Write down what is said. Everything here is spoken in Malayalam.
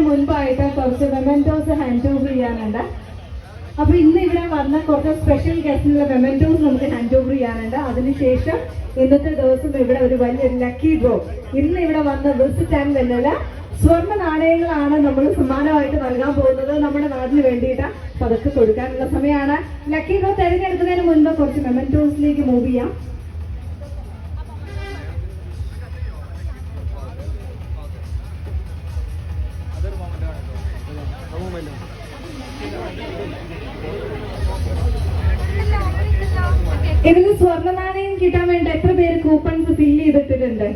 മുൻപായിട്ട് കുറച്ച് മെമെന്റോസ് ഹാൻഡ് ഓവർ ചെയ്യാനുണ്ട്. അപ്പൊ ഇന്ന് ഇവിടെ വന്ന കുറച്ച് സ്പെഷ്യൽ ഗസ്റ്റിനുള്ള മെമെന്റോസ് നമുക്ക് ഹാൻഡ് ഓവർ ചെയ്യാനുണ്ട്. അതിനുശേഷം ഇന്നത്തെ ദിവസം ഇവിടെ ഒരു വലിയൊരു ലക്കി ഡ്രോ, ഇന്ന് ഇവിടെ വന്ന വിസിറ്റ് ആൻഡ് വെന്നല സ്വർണ്ണ നാണയങ്ങളാണ് നമ്മൾ സമ്മാനമായിട്ട് നൽകാൻ പോകുന്നത്. നമ്മുടെ നാടിന് വേണ്ടിയിട്ട് പതുക്കെ കൊടുക്കാനുള്ള സമയമാണ്. ലക്കി ഡ്രോ തിരഞ്ഞെടുക്കുന്നതിന് മുൻപ് കുറച്ച് മെമെന്റോസിലേക്ക് മൂവ് ചെയ്യാം. ഇതിന് സ്വർണ്ണ നാണയം കിട്ടാൻ വേണ്ടി എത്ര പേര് കൂപ്പൺസ് ഫില്ല് ചെയ്തിട്ടുണ്ട്?